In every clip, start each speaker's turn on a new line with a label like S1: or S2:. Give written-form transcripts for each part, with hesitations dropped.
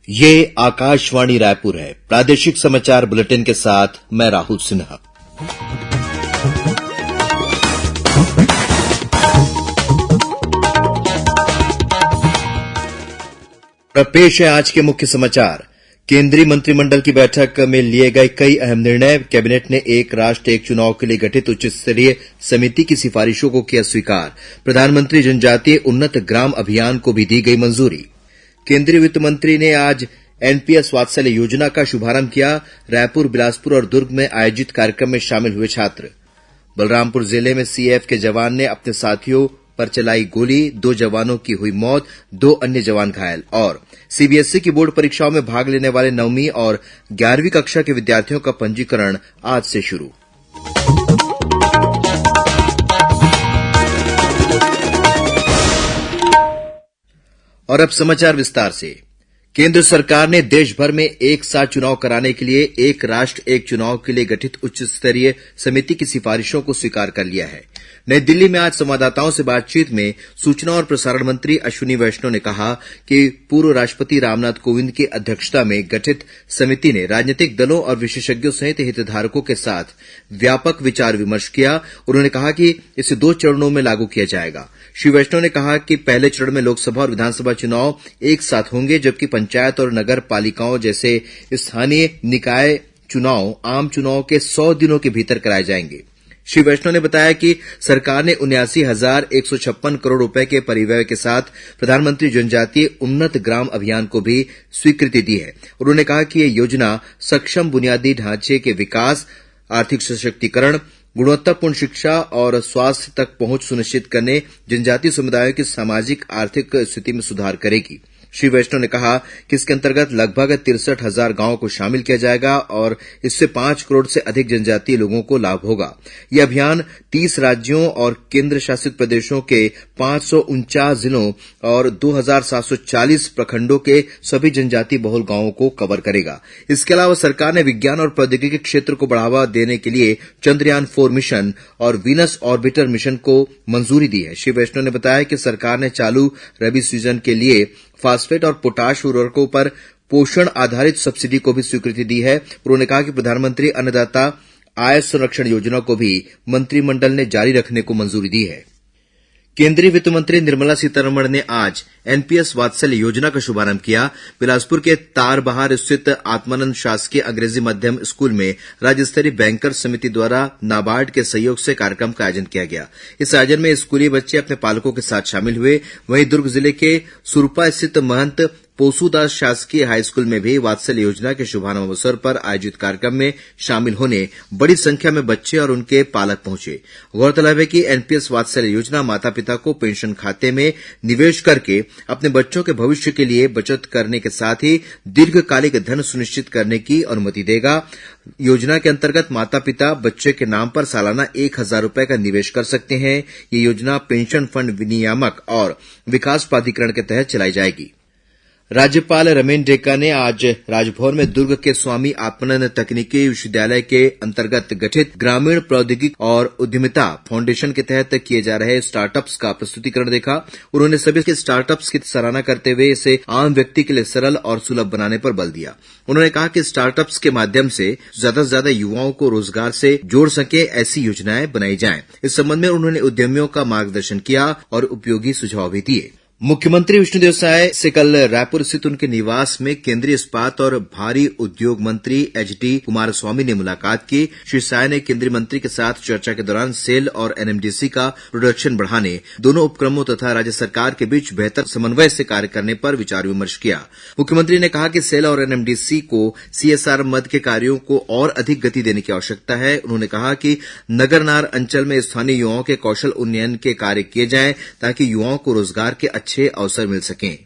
S1: ये आकाशवाणी रायपुर है। प्रादेशिक समाचार बुलेटिन के साथ मैं राहुल सिन्हा। पेश है आज के मुख्य समाचार। केंद्रीय मंत्रिमंडल की बैठक में लिए गए कई अहम निर्णय। कैबिनेट ने एक राष्ट्र एक चुनाव के लिए गठित उच्च स्तरीय समिति की सिफारिशों को किया स्वीकार। प्रधानमंत्री जनजातीय उन्नत ग्राम अभियान को भी दी गई मंजूरी। केंद्रीय वित्त मंत्री ने आज एनपीएस वात्सल्य योजना का शुभारंभ किया। रायपुर, बिलासपुर और दुर्ग में आयोजित कार्यक्रम में शामिल हुए छात्र। बलरामपुर जिले में सीएएफ के जवान ने अपने साथियों पर चलाई गोली, 2 जवानों की हुई मौत, 2 अन्य जवान घायल। और सीबीएसई की बोर्ड परीक्षाओं में भाग लेने वाले 9वीं और 11वीं कक्षा के विद्यार्थियों का पंजीकरण आज से शुरू। और अब समाचार विस्तार से। केंद्र सरकार ने देश भर में एक साथ चुनाव कराने के लिए एक राष्ट्र एक चुनाव के लिए गठित उच्च स्तरीय समिति की सिफारिशों को स्वीकार कर लिया है। नई दिल्ली में आज संवाददाताओं से बातचीत में सूचना और प्रसारण मंत्री अश्विनी वैष्णव ने कहा कि पूर्व राष्ट्रपति रामनाथ कोविंद की अध्यक्षता में गठित समिति ने राजनीतिक दलों और विशेषज्ञों सहित हितधारकों के साथ व्यापक विचार विमर्श किया। उन्होंने कहा कि इसे 2 चरणों में लागू किया जाएगा। श्री वैष्णव ने कहा कि पहले चरण में लोकसभा और विधानसभा चुनाव एक साथ होंगे, जबकि पंचायत और नगर पालिकाओं जैसे स्थानीय निकाय चुनाव आम चुनाव के 100 दिनों के भीतर कराए जाएंगे। श्री वैष्णव ने बताया कि सरकार ने 79,156 करोड़ रुपए के परिव्यय के साथ प्रधानमंत्री जनजातीय उन्नत ग्राम अभियान को भी स्वीकृति दी है। उन्होंने कहा कि यह योजना सक्षम बुनियादी ढांचे के विकास, आर्थिक सशक्तिकरण, गुणवत्तापूर्ण शिक्षा और स्वास्थ्य तक पहुंच सुनिश्चित करने, जनजातीय समुदायों की सामाजिक आर्थिक स्थिति में सुधार करेगी। श्री वैष्णव ने कहा कि इसके अंतर्गत लगभग 63,000 गांवों को शामिल किया जाएगा और इससे 5 करोड़ से अधिक जनजातीय लोगों को लाभ होगा। यह अभियान 30 राज्यों और केंद्र शासित प्रदेशों के 549 जिलों और 2,740 प्रखंडों के सभी जनजातीय बहुल गांवों को कवर करेगा। इसके अलावा सरकार ने विज्ञान और प्रौद्योगिकी क्षेत्र को बढ़ावा देने के लिए चंद्रयान 4 मिशन और वीनस ऑर्बिटर मिशन को मंजूरी दी है। श्री वैष्णव ने बताया कि सरकार ने चालू रबी सीजन के लिए फास्फेट और पोटाश उर्वरकों पर पोषण आधारित सब्सिडी को भी स्वीकृति दी है। उन्होंने कहा कि प्रधानमंत्री अन्नदाता आय संरक्षण योजना को भी मंत्रिमंडल ने जारी रखने को मंजूरी दी है। केंद्रीय वित्त मंत्री निर्मला सीतारमण ने आज एनपीएस वात्सल्य योजना का शुभारंभ किया। बिलासपुर के तारबहार स्थित आत्मानंद शासकीय अंग्रेजी माध्यम स्कूल में राज्य स्तरीय बैंकर समिति द्वारा नाबार्ड के सहयोग से कार्यक्रम का आयोजन किया गया। इस आयोजन में स्कूली बच्चे अपने पालकों के साथ शामिल हुए। वहीं दुर्ग जिले के सुरपा स्थित महंत पोसूदास शासकीय हाईस्कूल में भी वात्सल्य योजना के शुभारंभ अवसर पर आयोजित कार्यक्रम में शामिल होने बड़ी संख्या में बच्चे और उनके पालक पहुंचे। गौरतलब है कि एनपीएस वात्सल्य योजना माता पिता को पेंशन खाते में निवेश करके अपने बच्चों के भविष्य के लिए बचत करने के साथ ही दीर्घकालिक धन सुनिश्चित करने की अनुमति देगा। योजना के अंतर्गत माता पिता बच्चे के नाम पर सालाना 1,000 रुपए का निवेश कर सकते हैं। ये योजना पेंशन फंड विनियामक और विकास प्राधिकरण के तहत चलाई जाएगी। राज्यपाल रमेन डेका ने आज राजभवन में दुर्ग के स्वामी आत्मानंद तकनीकी विश्वविद्यालय के अंतर्गत गठित ग्रामीण प्रौद्योगिकी और उद्यमिता फाउंडेशन के तहत किए जा रहे स्टार्टअप्स का प्रस्तुतिकरण देखा। उन्होंने सभी के स्टार्टअप्स की सराहना करते हुए इसे आम व्यक्ति के लिए सरल और सुलभ बनाने पर बल दिया। उन्होंने कहा कि स्टार्टअप्स के माध्यम से ज्यादा से ज्यादा युवाओं को रोजगार से जोड़ सके, ऐसी योजनाएं बनाई जाएं। इस संबंध में उन्होंने उद्यमियों का मार्गदर्शन किया और उपयोगी सुझाव भी दिए। मुख्यमंत्री विष्णुदेव साय से कल रायपुर स्थित उनके निवास में केंद्रीय इस्पात और भारी उद्योग मंत्री एचडी कुमारस्वामी ने मुलाकात की। श्री साय ने केंद्रीय मंत्री के साथ चर्चा के दौरान सेल और एनएमडीसी का प्रोडक्शन बढ़ाने, दोनों उपक्रमों तथा राज्य सरकार के बीच बेहतर समन्वय से कार्य करने पर विचार विमर्श किया। मुख्यमंत्री ने कहा कि सेल और एनएमडीसी को सीएसआर मद के कार्यों को और अधिक गति देने की आवश्यकता है। उन्होंने कहा कि नगरनार अंचल में स्थानीय युवाओं के कौशल उन्नयन के कार्य किए जाएं ताकि युवाओं को रोजगार के अच्छे अवसर मिल सकें।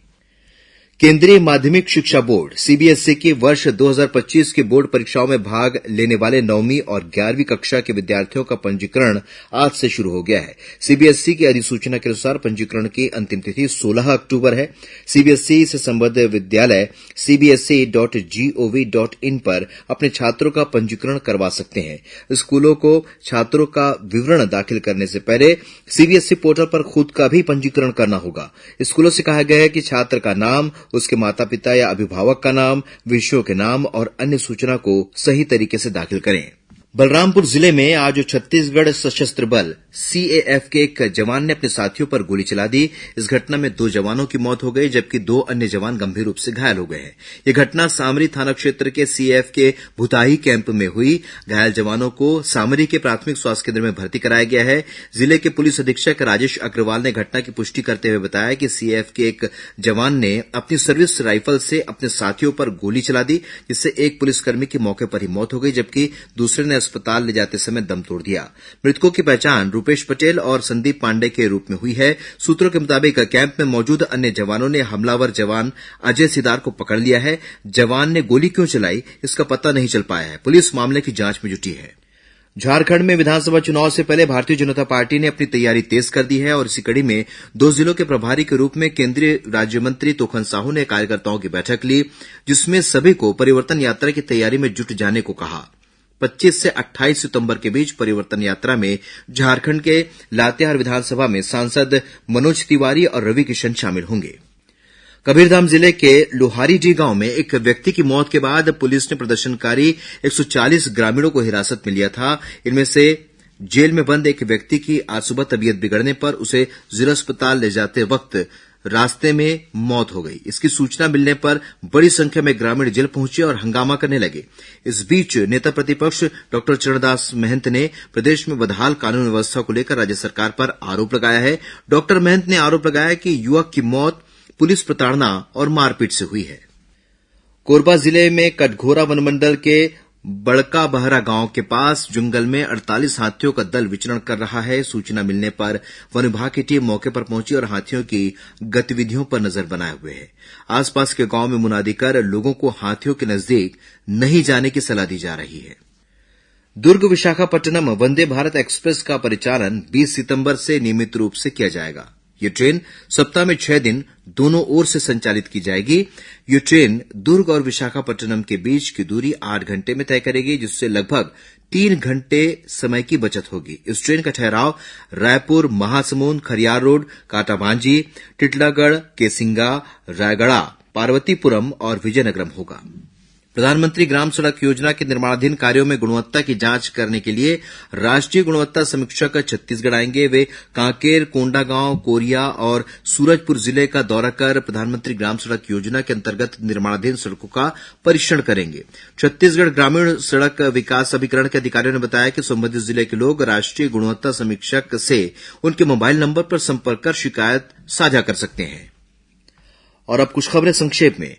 S1: केंद्रीय माध्यमिक शिक्षा बोर्ड सीबीएसई की वर्ष 2025 की बोर्ड परीक्षाओं में भाग लेने वाले 9वीं और 11वीं कक्षा के विद्यार्थियों का पंजीकरण आज से शुरू हो गया है। सीबीएसई की अधिसूचना के अनुसार पंजीकरण की अंतिम तिथि 16 अक्टूबर है। सीबीएसई से संबद्ध विद्यालय cbse.gov.in पर अपने छात्रों का पंजीकरण करवा सकते हैं। स्कूलों को छात्रों का विवरण दाखिल करने से पहले सीबीएसई पोर्टल पर खुद का भी पंजीकरण करना होगा। स्कूलों से कहा गया है कि छात्र का नाम, उसके माता पिता या अभिभावक का नाम, विषयों के नाम और अन्य सूचना को सही तरीके से दाखिल करें। बलरामपुर जिले में आज छत्तीसगढ़ सशस्त्र बल सीएएफ के एक जवान ने अपने साथियों पर गोली चला दी। इस घटना में 2 जवानों की मौत हो गई, जबकि 2 अन्य जवान गंभीर रूप से घायल हो गए हैं। यह घटना सामरी थाना क्षेत्र के सीएएफ के भुताही कैंप में हुई। घायल जवानों को सामरी के प्राथमिक स्वास्थ्य केंद्र में भर्ती कराया गया है। जिले के पुलिस अधीक्षक राजेश अग्रवाल ने घटना की पुष्टि करते हुए बताया कि सीएएफ के एक जवान ने अपनी सर्विस राइफल से अपने साथियों पर गोली चला दी, जिससे एक पुलिसकर्मी की मौके पर ही मौत हो गई, जबकि दूसरे ने अस्पताल ले जाते समय दम तोड़ दिया। मृतकों की पहचान रूपेश पटेल और संदीप पांडे के रूप में हुई है। सूत्रों के मुताबिक कैंप में मौजूद अन्य जवानों ने हमलावर जवान अजय सिदार को पकड़ लिया है। जवान ने गोली क्यों चलाई, इसका पता नहीं चल पाया है। पुलिस मामले की जांच में जुटी है। झारखंड में विधानसभा चुनाव से पहले भारतीय जनता पार्टी ने अपनी तैयारी तेज कर दी है और इसी कड़ी में 2 जिलों के प्रभारी के रूप में केंद्रीय राज्य मंत्री तोखन साहू ने कार्यकर्ताओं की बैठक ली, जिसमें सभी को परिवर्तन यात्रा की तैयारी में जुट जाने को कहा। 25 से 28 सितंबर के बीच परिवर्तन यात्रा में झारखंड के लातेहार विधानसभा में सांसद मनोज तिवारी और रवि किशन शामिल होंगे। कबीरधाम जिले के लोहारीडीह गांव में एक व्यक्ति की मौत के बाद पुलिस ने प्रदर्शनकारी 140 ग्रामीणों को हिरासत में लिया था। इनमें से जेल में बंद एक व्यक्ति की आज सुबह तबीयत बिगड़ने पर उसे जिला अस्पताल ले जाते वक्त रास्ते में मौत हो गई। इसकी सूचना मिलने पर बड़ी संख्या में ग्रामीण जेल पहुंचे और हंगामा करने लगे। इस बीच नेता प्रतिपक्ष डॉ चरणदास महंत ने प्रदेश में बदहाल कानून व्यवस्था को लेकर राज्य सरकार पर आरोप लगाया है। डॉ महंत ने आरोप लगाया कि युवक की मौत पुलिस प्रताड़ना और मारपीट से हुई है। कोरबा जिले में कटघोरा वनमंडल के बड़का बहरा गांव के पास जंगल में 48 हाथियों का दल विचरण कर रहा है। सूचना मिलने पर वन विभाग की टीम मौके पर पहुंची और हाथियों की गतिविधियों पर नजर बनाए हुए है। आसपास के गांव में मुनादी कर लोगों को हाथियों के नजदीक नहीं जाने की सलाह दी जा रही है। दुर्ग विशाखापट्टनम वंदे भारत एक्सप्रेस का परिचालन 20 सितंबर से नियमित रूप से किया जाएगा। ये ट्रेन सप्ताह में 6 दिन दोनों ओर से संचालित की जाएगी। ये ट्रेन दुर्ग और विशाखापट्टनम के बीच की दूरी 8 घंटे में तय करेगी, जिससे लगभग 3 घंटे समय की बचत होगी। इस ट्रेन का ठहराव रायपुर, महासमुंद, खरियार रोड, काटाभांजी, टिटलागढ़, केसिंगा, रायगढ़ा, पार्वतीपुरम और विजयनगरम होगा। प्रधानमंत्री ग्राम सड़क योजना के निर्माणाधीन कार्यों में गुणवत्ता की जांच करने के लिए राष्ट्रीय गुणवत्ता समीक्षक छत्तीसगढ़ आएंगे। वे कांकेर, कोंडागांव, कोरिया और सूरजपुर जिले का दौरा कर प्रधानमंत्री ग्राम सड़क योजना के अंतर्गत निर्माणाधीन सड़कों का परीक्षण करेंगे। छत्तीसगढ़ ग्रामीण सड़क विकास अभिकरण के अधिकारियों ने बताया कि संबंधित जिले के लोग राष्ट्रीय गुणवत्ता समीक्षक से उनके मोबाइल नंबर पर संपर्क कर शिकायत साझा कर सकते हैं। और अब कुछ खबरें संक्षेप में।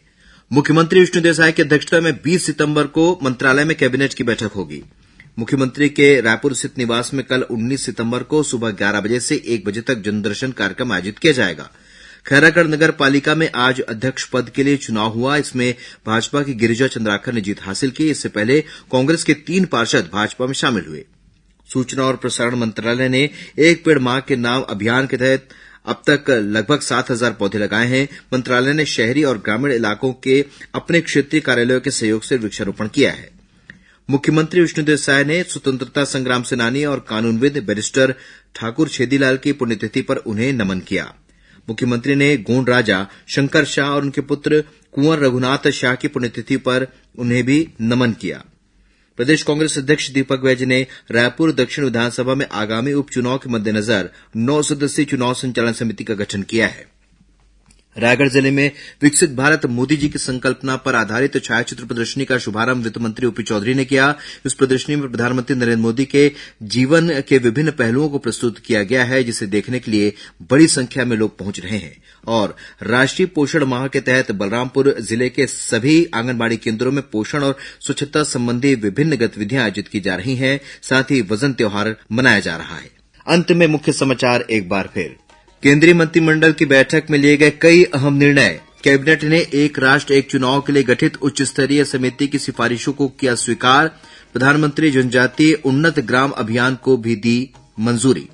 S1: मुख्यमंत्री विष्णु देसाई की अध्यक्षता में 20 सितंबर को मंत्रालय में कैबिनेट की बैठक होगी। मुख्यमंत्री के रायपुर स्थित निवास में कल 19 सितंबर को सुबह 11 बजे से 1 बजे तक जनदर्शन कार्यक्रम आयोजित किया जाएगा। खैरागढ़ नगर पालिका में आज अध्यक्ष पद के लिए चुनाव हुआ। इसमें भाजपा की गिरिजा चंद्राकर ने जीत हासिल की। इससे पहले कांग्रेस के 3 पार्षद भाजपा में शामिल हुए। सूचना और प्रसारण मंत्रालय ने एक पेड़ मां के नाम अभियान के तहत अब तक लगभग 7,000 पौधे लगाए हैं। मंत्रालय ने शहरी और ग्रामीण इलाकों के अपने क्षेत्रीय कार्यालयों के सहयोग से वृक्षारोपण किया है। मुख्यमंत्री विष्णु देसाई ने स्वतंत्रता संग्राम सेनानी और कानूनविद बैरिस्टर ठाकुर छेदीलाल की पुण्यतिथि पर उन्हें नमन किया। मुख्यमंत्री ने गोंड राजा शंकर शाह और उनके पुत्र कुंवर रघुनाथ शाह की पुण्यतिथि पर उन्हें भी नमन किया। प्रदेश कांग्रेस अध्यक्ष दीपक बैज ने रायपुर दक्षिण विधानसभा में आगामी उपचुनाव के मद्देनजर 9 सदस्यीय चुनाव संचालन समिति का गठन किया है। रायगढ़ जिले में विकसित भारत मोदी जी की संकल्पना पर आधारित छायाचित्र प्रदर्शनी का शुभारंभ वित्त मंत्री ओपी चौधरी ने किया। इस प्रदर्शनी में प्रधानमंत्री नरेंद्र मोदी के जीवन के विभिन्न पहलुओं को प्रस्तुत किया गया है, जिसे देखने के लिए बड़ी संख्या में लोग पहुंच रहे हैं। और राष्ट्रीय पोषण माह के तहत बलरामपुर जिले के सभी आंगनबाड़ी केंद्रों में पोषण और स्वच्छता संबंधी विभिन्न गतिविधियां आयोजित की जा रही हैं। साथ ही वजन त्योहार मनाया जा रहा है। अंत में मुख्य समाचार एक बार फिर। केंद्रीय मंत्रिमंडल की बैठक में लिए गए कई अहम निर्णय। कैबिनेट ने एक राष्ट्र एक चुनाव के लिए गठित उच्च स्तरीय समिति की सिफारिशों को किया स्वीकार। प्रधानमंत्री जनजातीय उन्नत ग्राम अभियान को भी दी मंजूरी।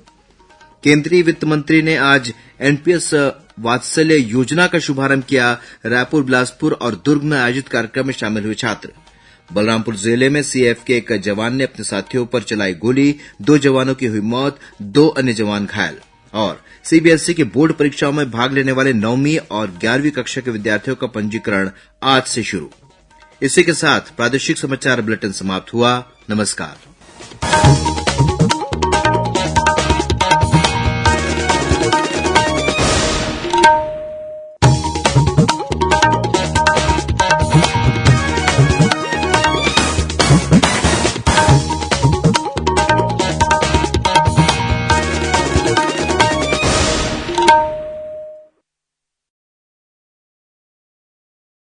S1: केंद्रीय वित्त मंत्री ने आज एनपीएस वात्सल्य योजना का शुभारंभ किया। रायपुर, बिलासपुर और दुर्ग में आयोजित कार्यक्रम में शामिल हुए छात्र। बलरामपुर जिले में सीएएफ के एक जवान ने अपने साथियों पर चलाई गोली, 2 जवानों की हुई मौत, 2 अन्य जवान घायल। और सीबीएसई की बोर्ड परीक्षाओं में भाग लेने वाले 9वीं और 11वीं कक्षा के विद्यार्थियों का पंजीकरण आज से शुरू। इसी के साथ प्रादेशिक समाचार बुलेटिन समाप्त हुआ। नमस्कार।